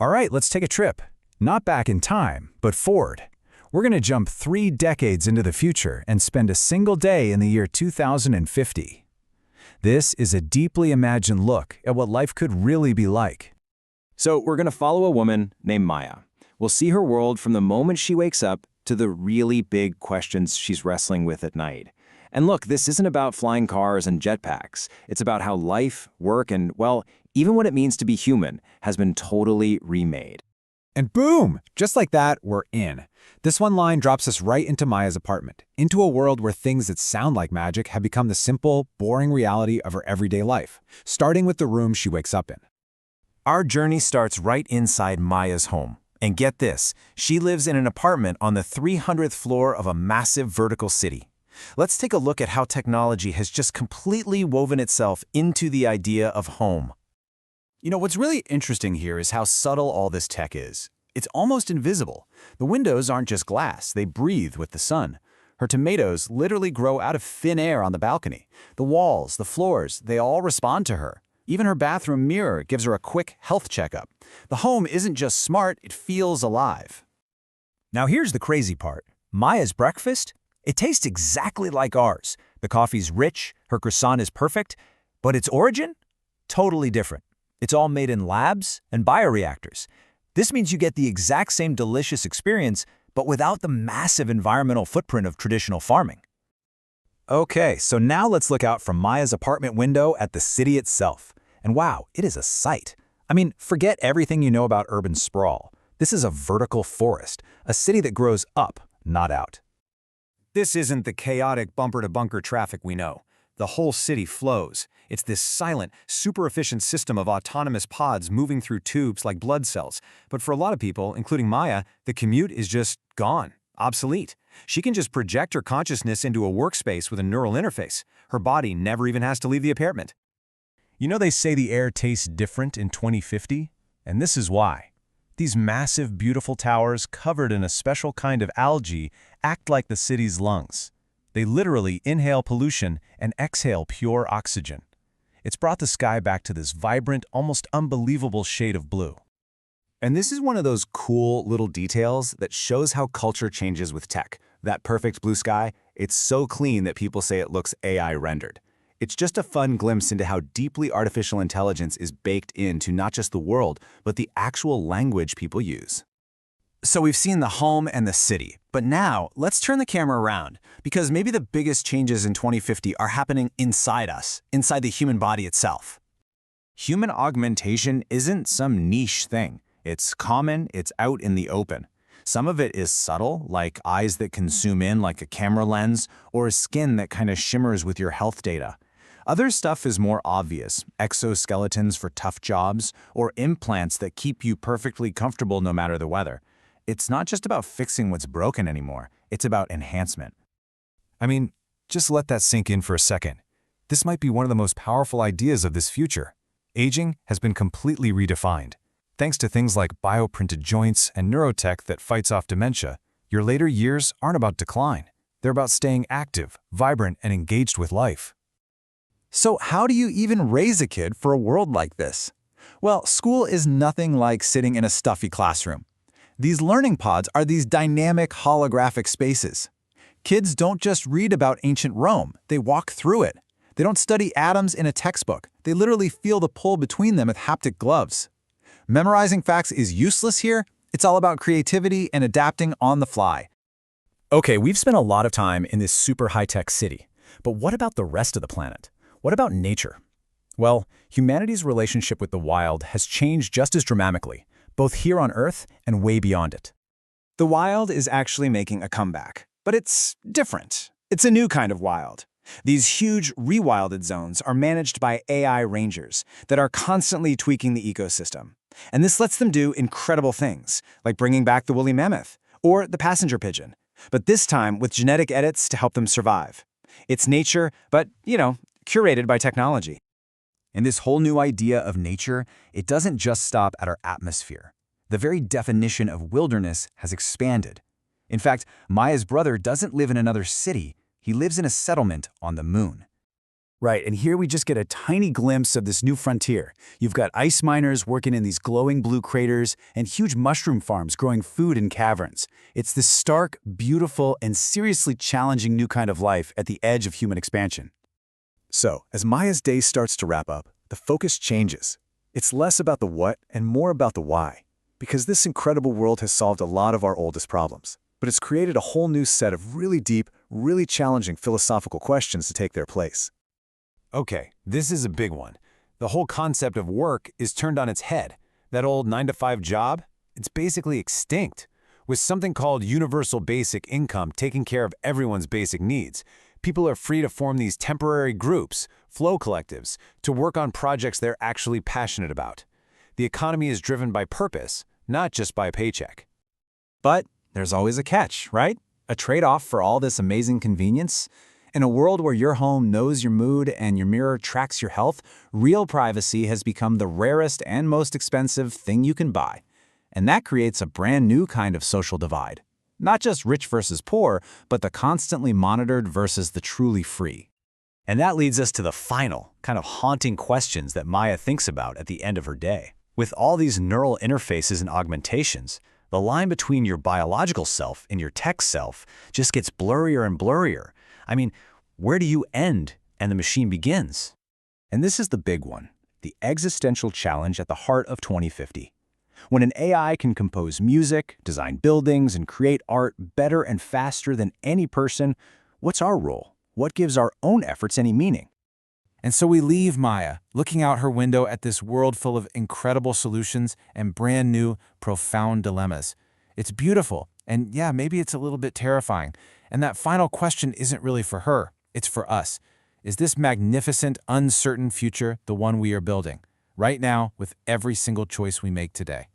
All right, let's take a trip. Not back in time, but forward. We're going to jump 3 decades into the future and spend a single day in the year 2050. This is a deeply imagined look at what life could really be like. So we're going to follow a woman named Maya. We'll see her world from the moment she wakes up to the really big questions she's wrestling with at night. And look, this isn't about flying cars and jetpacks. It's about how life, work, and, well, even what it means to be human has been totally remade. And boom! Just like that, we're in. This one line drops us right into Maya's apartment, into a world where things that sound like magic have become the simple, boring reality of her everyday life, starting with the room she wakes up in. Our journey starts right inside Maya's home. And get this, she lives in an apartment on the 300th floor of a massive vertical city. Let's take a look at how technology has just completely woven itself into the idea of home. You know, what's really interesting here is how subtle all this tech is. It's almost invisible. The windows aren't just glass, they breathe with the sun. Her tomatoes literally grow out of thin air on the balcony. The walls, the floors, they all respond to her. Even her bathroom mirror gives her a quick health checkup. The home isn't just smart, it feels alive. Now here's the crazy part. Maya's breakfast? It tastes exactly like ours. The coffee's rich, her croissant is perfect, but its origin? Totally different. It's all made in labs and bioreactors. This means you get the exact same delicious experience, but without the massive environmental footprint of traditional farming. Okay, so now let's look out from Maya's apartment window at the city itself. And wow, it is a sight. I mean, forget everything you know about urban sprawl. This is a vertical forest, a city that grows up, not out. This isn't the chaotic bumper-to-bunker traffic we know. The whole city flows. It's this silent, super-efficient system of autonomous pods moving through tubes like blood cells. But for a lot of people, including Maya, the commute is just gone, obsolete. She can just project her consciousness into a workspace with a neural interface. Her body never even has to leave the apartment. You know they say the air tastes different in 2050? And this is why. These massive, beautiful towers covered in a special kind of algae act like the city's lungs. They literally inhale pollution and exhale pure oxygen. It's brought the sky back to this vibrant, almost unbelievable shade of blue. And this is one of those cool little details that shows how culture changes with tech. That perfect blue sky, it's so clean that people say it looks AI rendered. It's just a fun glimpse into how deeply artificial intelligence is baked into not just the world, but the actual language people use. So we've seen the home and the city, but now let's turn the camera around, because maybe the biggest changes in 2050 are happening inside us, inside the human body itself. Human augmentation isn't some niche thing. It's common, it's out in the open. Some of it is subtle, like eyes that can zoom in like a camera lens, or a skin that kind of shimmers with your health data. Other stuff is more obvious, exoskeletons for tough jobs, or implants that keep you perfectly comfortable no matter the weather. It's not just about fixing what's broken anymore, it's about enhancement. I mean, just let that sink in for a second. This might be one of the most powerful ideas of this future. Aging has been completely redefined. Thanks to things like bioprinted joints and neurotech that fights off dementia, your later years aren't about decline. They're about staying active, vibrant, and engaged with life. So how do you even raise a kid for a world like this? Well, school is nothing like sitting in a stuffy classroom. These learning pods are these dynamic holographic spaces. Kids don't just read about ancient Rome, they walk through it. They don't study atoms in a textbook. They literally feel the pull between them with haptic gloves. Memorizing facts is useless here. It's all about creativity and adapting on the fly. Okay, we've spent a lot of time in this super high-tech city. But what about the rest of the planet? What about nature? Well, humanity's relationship with the wild has changed just as dramatically, both here on Earth and way beyond it. The wild is actually making a comeback, but it's different. It's a new kind of wild. These huge rewilded zones are managed by AI rangers that are constantly tweaking the ecosystem. And this lets them do incredible things, like bringing back the woolly mammoth or the passenger pigeon, but this time with genetic edits to help them survive. It's nature, but, curated by technology. And this whole new idea of nature, it doesn't just stop at our atmosphere. The very definition of wilderness has expanded. In fact, Maya's brother doesn't live in another city. He lives in a settlement on the moon. Right, and here we just get a tiny glimpse of this new frontier. You've got ice miners working in these glowing blue craters and huge mushroom farms growing food in caverns. It's this stark, beautiful, and seriously challenging new kind of life at the edge of human expansion. So, as Maya's day starts to wrap up, the focus changes. It's less about the what and more about the why. Because this incredible world has solved a lot of our oldest problems. But it's created a whole new set of really deep, really challenging philosophical questions to take their place. Okay, this is a big one. The whole concept of work is turned on its head. That old 9-to-5 job, it's basically extinct. With something called universal basic income taking care of everyone's basic needs, people are free to form these temporary groups, flow collectives, to work on projects they're actually passionate about. The economy is driven by purpose, not just by a paycheck. But there's always a catch, right? A trade-off for all this amazing convenience. In a world where your home knows your mood and your mirror tracks your health, real privacy has become the rarest and most expensive thing you can buy. And that creates a brand new kind of social divide. Not just rich versus poor, but the constantly monitored versus the truly free. And that leads us to the final, kind of haunting questions that Maya thinks about at the end of her day. With all these neural interfaces and augmentations, the line between your biological self and your tech self just gets blurrier and blurrier. I mean, where do you end and the machine begins? And this is the big one, the existential challenge at the heart of 2050. When an AI can compose music, design buildings, and create art better and faster than any person, what's our role? What gives our own efforts any meaning? And so we leave Maya, looking out her window at this world full of incredible solutions and brand new, profound dilemmas. It's beautiful, and yeah, maybe it's a little bit terrifying. And that final question isn't really for her, it's for us. Is this magnificent, uncertain future the one we are building, right now, with every single choice we make today?